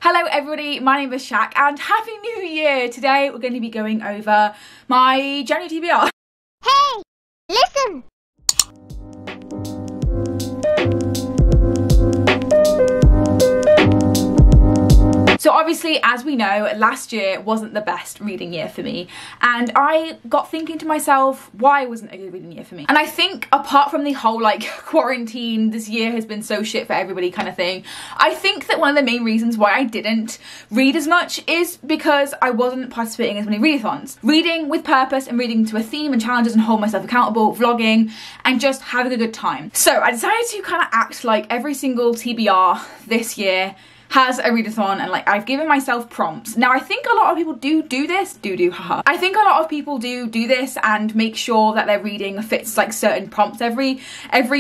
Hello everybody, my name is Shaq and Happy New Year! Today we're going to be going over my January TBR. Hey, listen! So obviously, as we know, last year wasn't the best reading year for me, and I got thinking to myself, why wasn't it a good reading year for me? And I think apart from the whole like quarantine, this year has been so shit for everybody kind of thing, I think that one of the main reasons why I didn't read as much is because I wasn't participating in as many readathons. Reading with purpose and reading to a theme and challenges and hold myself accountable, vlogging, and just having a good time. So I decided to kind of act like every single TBR this year has a readathon, and like I've given myself prompts. Now I think a lot of people do this, haha. I think a lot of people do this and make sure that their reading fits like certain prompts every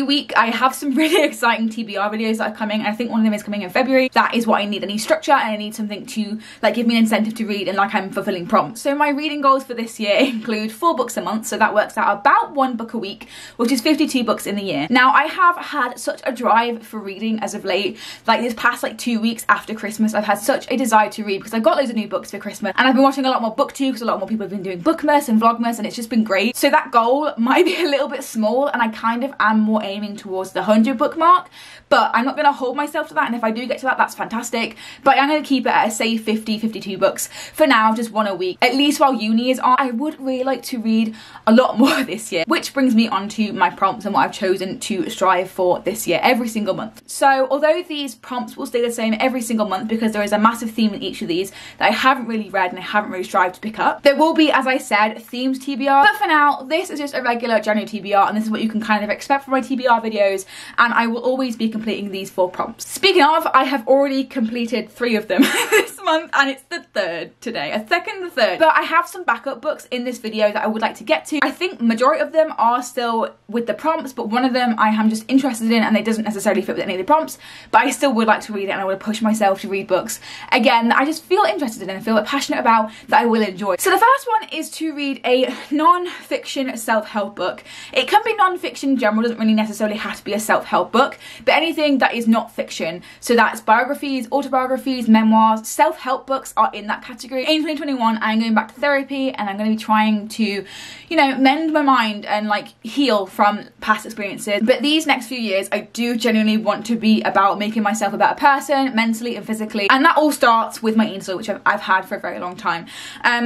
week. I have some really exciting TBR videos that are coming, and I think one of them is coming in February. That is what I need. I need structure and I need something to like give me an incentive to read and like I'm fulfilling prompts. So my reading goals for this year include 4 books a month, so that works out about 1 book a week, which is 52 books in the year. Now I have had such a drive for reading as of late, like this past like 2 weeks after Christmas. I've had such a desire to read because I got loads of new books for Christmas, and I've been watching a lot more booktube because a lot more people have been doing bookmas and vlogmas, and it's just been great. So that goal might be a little bit small, and I kind of am more aiming towards the 100 book mark, but I'm not going to hold myself to that, and if I do get to that, that's fantastic. But I'm going to keep it at say 52 books for now, just 1 a week, at least while uni is on. I would really like to read a lot more this year, which brings me on to my prompts and what I've chosen to strive for this year every single month. So although these prompts will stay the same every single month because there is a massive theme in each of these that I haven't really read and I haven't really strived to pick up, there will be, as I said, themes TBR, but for now this is just a regular January TBR, and this is what you can kind of expect from my TBR videos, and I will always be completing these 4 prompts. Speaking of, I have already completed 3 of them this month, and it's the 3rd today, a second, the 3rd, but I have some backup books in this video that I would like to get to. I think majority of them are still with the prompts, but one of them I am just interested in and it doesn't necessarily fit with any of the prompts, but I still would like to read it and I would push myself to read books again I just feel interested in and feel passionate about that I will enjoy. So the first one is to read a non-fiction self-help book. It can be non-fiction in general, doesn't really necessarily have to be a self-help book, but anything that is not fiction, so that's biographies, autobiographies, memoirs, self-help books are in that category. In 2021 I'm going back to therapy and I'm going to be trying to, you know, mend my mind and like heal from past experiences, but these next few years I do genuinely want to be about making myself a better person mentally and physically, and that all starts with my eating disorder, which I've had for a very long time.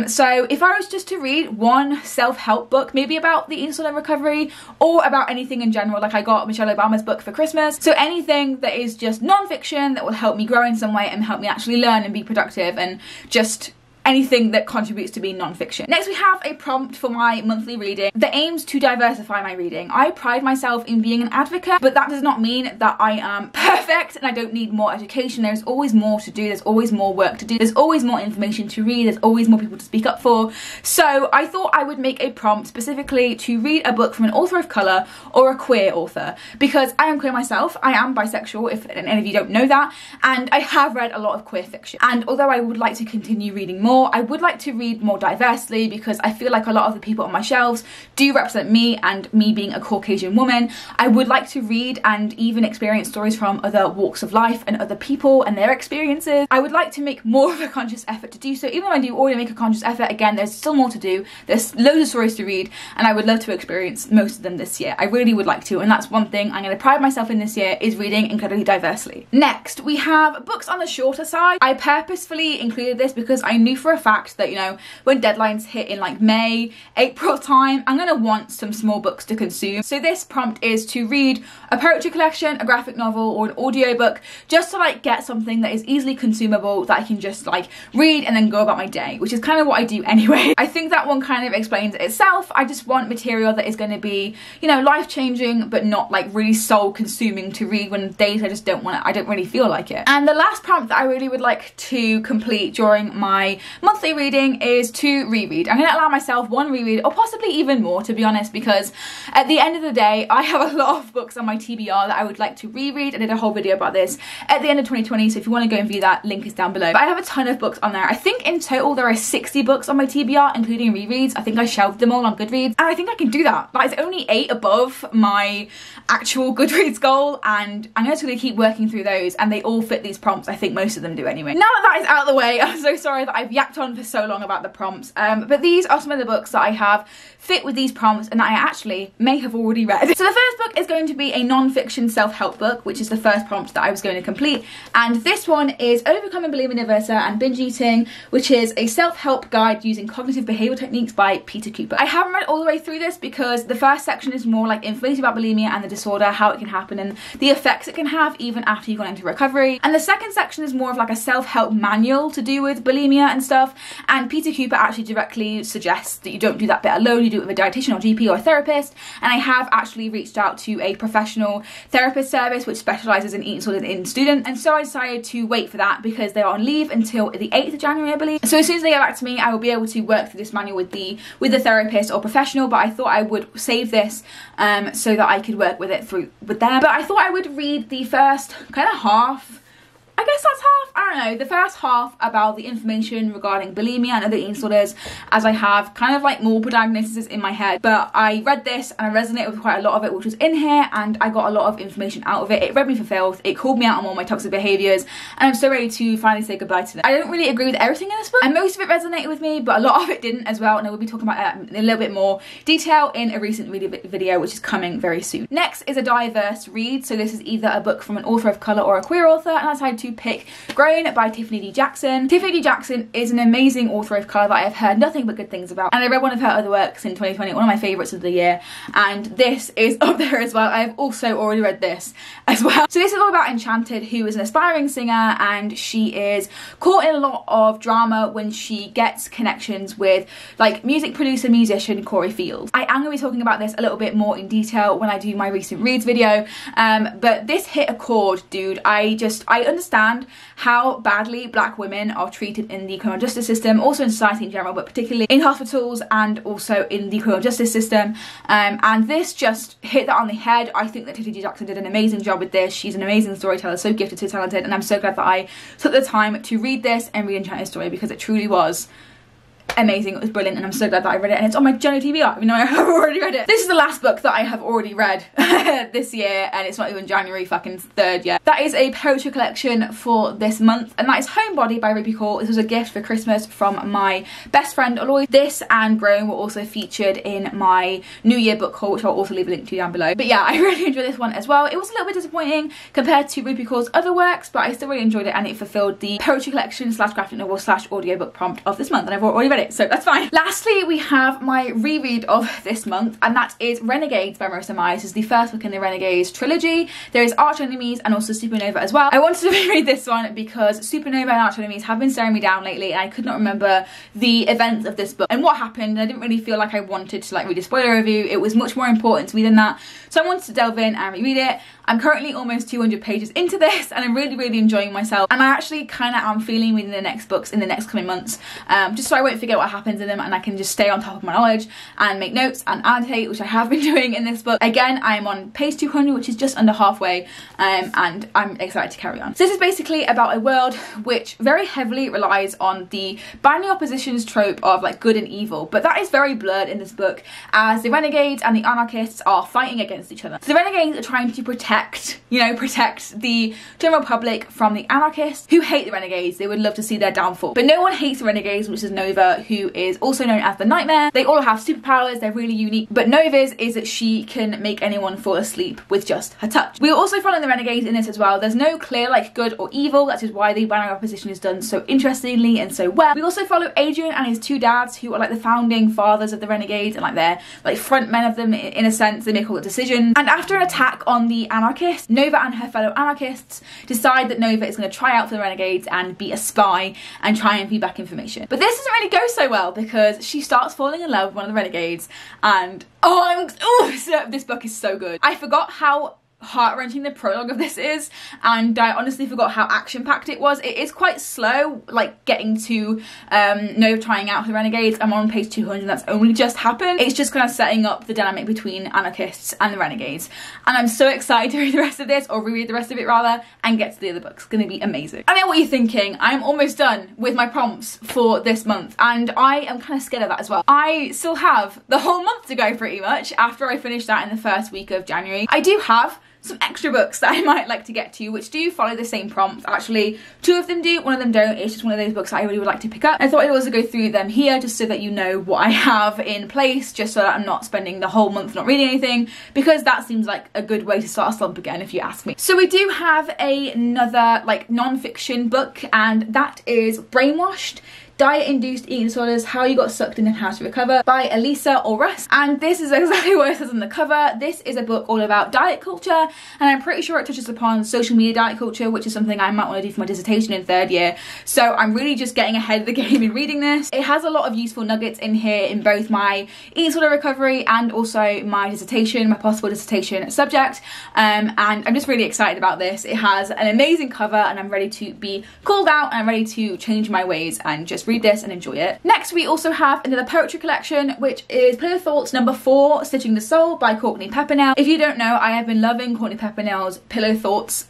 So if I was just to read one self-help book, maybe about the eating disorder recovery or about anything in general, like I got Michelle Obama's book for Christmas, so anything that is just non-fiction that will help me grow in some way and help me actually learn and be productive, and just anything that contributes to being non-fiction. Next we have a prompt for my monthly reading that aims to diversify my reading. I pride myself in being an advocate, but that does not mean that I am perfect and I don't need more education. There's always more to do, there's always more work to do, there's always more information to read, there's always more people to speak up for. So I thought I would make a prompt specifically to read a book from an author of colour or a queer author, because I am queer myself, I am bisexual if any of you don't know that, and I have read a lot of queer fiction. And although I would like to continue reading more, I would like to read more diversely, because I feel like a lot of the people on my shelves do represent me, and me being a Caucasian woman, I would like to read and even experience stories from other walks of life and other people and their experiences. I would like to make more of a conscious effort to do so. Even though I do already make a conscious effort, again, there's still more to do. There's loads of stories to read, and I would love to experience most of them this year. I really would like to, and that's one thing I'm going to pride myself in this year, is reading incredibly diversely. Next, we have books on the shorter side. I purposefully included this because I knew for a fact that, you know, when deadlines hit in like May, April time, I'm gonna want some small books to consume. So this prompt is to read a poetry collection, a graphic novel, or an audiobook, just to like get something that is easily consumable that I can just like read and then go about my day, which is kind of what I do anyway. I think that one kind of explains it itself. I just want material that is going to be, you know, life-changing but not like really soul-consuming to read when days I just don't want it, I don't really feel like it. And the last prompt that I really would like to complete during my monthly reading is to reread. I'm going to allow myself one reread, or possibly even more, to be honest, because at the end of the day, I have a lot of books on my TBR that I would like to reread. I did a whole video about this at the end of 2020, so if you want to go and view that, link is down below. But I have a ton of books on there. I think in total there are 60 books on my TBR, including rereads. I think I shelved them all on Goodreads, and I think I can do that. That is only 8 above my actual Goodreads goal, and I'm just going to keep working through those, and they all fit these prompts. I think most of them do anyway. Now that is out of the way, I'm so sorry that I've yapped on for so long about the prompts, but these are some of the books that I have fit with these prompts and that I actually may have already read. So the first book is going to be a non-fiction self-help book, which is the first prompt that I was going to complete, and this one is Overcoming Bulimia Nervosa and Binge Eating, which is a self-help guide using cognitive behavioural techniques by Peter Cooper. I haven't read all the way through this because the first section is more like information about bulimia and the disorder, how it can happen and the effects it can have even after you've gone into recovery, and the second section is more of like a self-help manual to do with bulimia and stuff, and Peter Cooper actually directly suggests that you don't do that bit alone, you do it with a dietitian or GP or a therapist, and I have actually reached out to a professional therapist service which specialises in eating disorders in students, and so I decided to wait for that because they're on leave until the 8th of January, I believe. So as soon as they get back to me, I will be able to work through this manual with the therapist or professional, but I thought I would save this so that I could work with it through with them. But I thought I would read the first kind of half, I guess that's half, I don't know, the first half about the information regarding bulimia and other eating disorders, as I have kind of like multiple diagnoses in my head. But I read this and I resonated with quite a lot of it which was in here, and I got a lot of information out of it. It read me for filth, it called me out on all my toxic behaviours, and I'm so ready to finally say goodbye to them. I don't really agree with everything in this book, and most of it resonated with me, but a lot of it didn't as well, and I will be talking about that in a little bit more detail in a recent video which is coming very soon. Next is a diverse read, so this is either a book from an author of colour or a queer author, and I decided to pick Grown by Tiffany D. Jackson. Tiffany D. Jackson is an amazing author of colour that I have heard nothing but good things about, and I read one of her other works in 2020, one of my favourites of the year, and this is up there as well. I have also already read this as well. So this is all about Enchanted, who is an aspiring singer, and she is caught in a lot of drama when she gets connections with like music producer, musician Corey Fields. I am going to be talking about this a little bit more in detail when I do my recent reads video, but this hit a chord, dude. I understand how badly black women are treated in the criminal justice system, also in society in general, but particularly in hospitals and also in the criminal justice system, and this just hit that on the head. I think that Tiffany D. Jackson did an amazing job with this. She's an amazing storyteller, so gifted, so talented, and I'm so glad that I took the time to read this and read Enchanted story because it truly was amazing. It was brilliant, and I'm so glad that I read it, and it's on my January TBR, even though I have already read it. This is the last book that I have already read this year, and it's not even January fucking 3rd yet. That is a poetry collection for this month, and that is Homebody by Ruby Kaur. This was a gift for Christmas from my best friend Aloy. This and Grown were also featured in my New Year book haul, which I'll also leave a link to down below. But yeah, I really enjoyed this one as well. It was a little bit disappointing compared to Ruby Kaur's other works, but I still really enjoyed it, and it fulfilled the poetry collection slash graphic novel slash audiobook prompt of this month, and I've already read it, so that's fine. Lastly, we have my reread of this month, and that is Renegades by Marissa Meyer. This is the first book in the Renegades trilogy. There is Arch Enemies and also Supernova as well. I wanted to reread this one because Supernova and Arch Enemies have been staring me down lately, and I could not remember the events of this book and what happened. I didn't really feel like I wanted to like read a spoiler review. It was much more important to me than that, so I wanted to delve in and reread it. I'm currently almost 200 pages into this, and I'm really enjoying myself, and I actually kind of am feeling reading the next books in the next coming months, just so I won't forget what happens in them, and I can just stay on top of my knowledge and make notes and annotate, which I have been doing in this book. Again, I'm on page 200, which is just under halfway, and I'm excited to carry on. So this is basically about a world which very heavily relies on the binary oppositions trope of like good and evil, but that is very blurred in this book, as the Renegades and the Anarchists are fighting against each other. So the Renegades are trying to protect the general public from the Anarchists, who hate the Renegades. They would love to see their downfall. But no one hates the Renegades, which is Nova, who is also known as the Nightmare. They all have superpowers, they're really unique, but Nova's is that she can make anyone fall asleep with just her touch. We are also following the Renegades in this as well. There's no clear like good or evil, that is why the binary opposition is done so interestingly and so well. We also follow Adrian and his two dads, who are like the founding fathers of the Renegades, and like they're like front men of them in a sense. They make all the decisions, and after an attack on the Anarchists, Nova and her fellow Anarchists decide that Nova is going to try out for the Renegades and be a spy and try and feed back information. But this doesn't really go so well because she starts falling in love with one of the Renegades, and this book is so good. I forgot how heart-wrenching the prologue of this is, and I honestly forgot how action-packed it was. It is quite slow, like getting to no trying out for the renegades. I'm on page 200, that's only just happened. It's just kind of setting up the dynamic between anarchists and the renegades, and I'm so excited to read the rest of this, or reread the rest of it rather, and get to the other books. It's gonna be amazing. I know what you're thinking, I'm almost done with my prompts for this month, and I am kind of scared of that as well. I still have the whole month to go pretty much after I finish that in the first week of January. I do have some extra books that I might like to get to, which do follow the same prompts. Actually, 2 of them do, 1 of them don't. It's just one of those books that I really would like to pick up. I thought I'd also go through them here just so that you know what I have in place, just so that I'm not spending the whole month not reading anything, because that seems like a good way to start a slump again, if you ask me. So we do have another like non-fiction book, and that is Brainwashed: Diet-Induced Eating Disorders, How You Got Sucked In and How to Recover by Elisa Orrus. And this is exactly what it says on the cover. This is a book all about diet culture, and I'm pretty sure it touches upon social media diet culture, which is something I might want to do for my dissertation in 3rd year. So I'm really just getting ahead of the game in reading this. It has a lot of useful nuggets in here in both my eating disorder recovery and also my dissertation, my possible dissertation subject. And I'm just really excited about this. It has an amazing cover, and I'm ready to be called out, and I'm ready to change my ways and just read this and enjoy it. Next, we also have another poetry collection, which is Pillow Thoughts number 4, Stitching the Soul by Courtney Peppernell. If you don't know, I have been loving Courtney Peppernell's Pillow Thoughts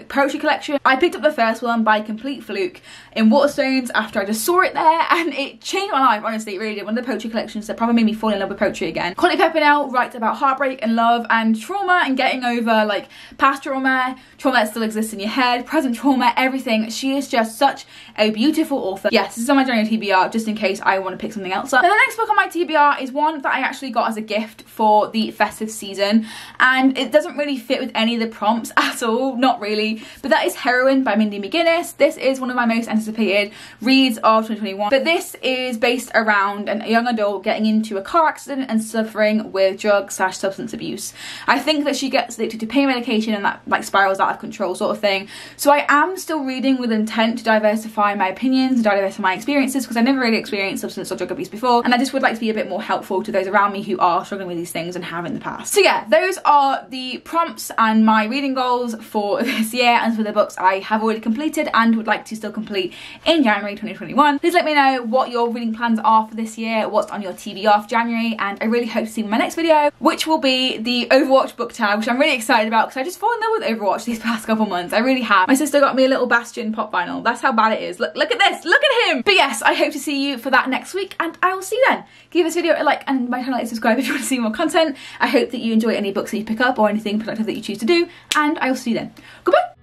poetry collection. I picked up the first one by complete fluke in Waterstones after I just saw it there, and it changed my life, honestly, it really did. One of the poetry collections that probably made me fall in love with poetry again. Courtney Peppernell writes about heartbreak and love and trauma and getting over like past trauma, trauma that still exists in your head, present trauma, everything. She is just such a beautiful author. Yes, this is on my January TBR, just in case I want to pick something else up. Now, the next book on my TBR is one that I actually got as a gift for the festive season, and it doesn't really fit with any of the prompts at all, not really, but that is Heroine by Mindy McGuinness. This is one of my most anticipated reads of 2021, but this is based around a young adult getting into a car accident and suffering with drug/substance abuse. I think that she gets addicted to pain medication, and that like spirals out of control sort of thing. So I am still reading with intent to diversify my opinions and diversify my experiences, because I never really experienced substance or drug abuse before, and I just would like to be a bit more helpful to those around me who are struggling with these things and have in the past. So yeah, those are the prompts and my reading goals for this year, and for the books I have already completed and would like to still complete in January 2021. Please let me know what your reading plans are for this year, what's on your TBR for January, and I really hope to see you in my next video, which will be the Overwatch book tag, which I'm really excited about because I just fall in love with Overwatch these past couple months. I really have. My sister got me a little Bastion pop vinyl. That's how bad it is. Look at this, look at him. But yes, I hope to see you for that next week, and I will see you then. Give this video a like and my channel, subscribe if you want to see more content. I hope that you enjoy any books that you pick up or anything productive that you choose to do, and I will see you then. Goodbye.